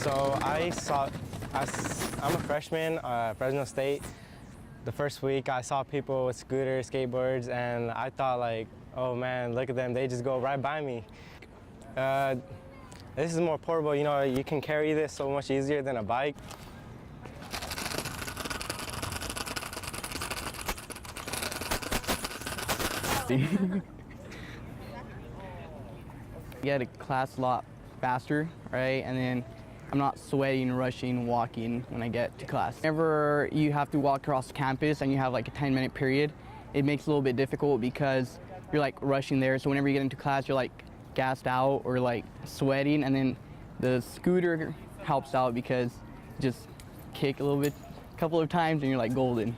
So I'm a freshman at Fresno State. The first week I saw people with scooters, skateboards, and I thought like, oh man, look at them, they just go right by me. This is more portable, you know, you can carry this so much easier than a bike. Get to class a lot faster, right? And then I'm not sweating, rushing, walking when I get to class. Whenever you have to walk across campus and you have like a 10-minute period, it makes it a little bit difficult because you're like rushing there. So whenever you get into class, you're like gassed out or like sweating, and then the scooter helps out because you just kick a little bit, a couple of times, and you're like golden.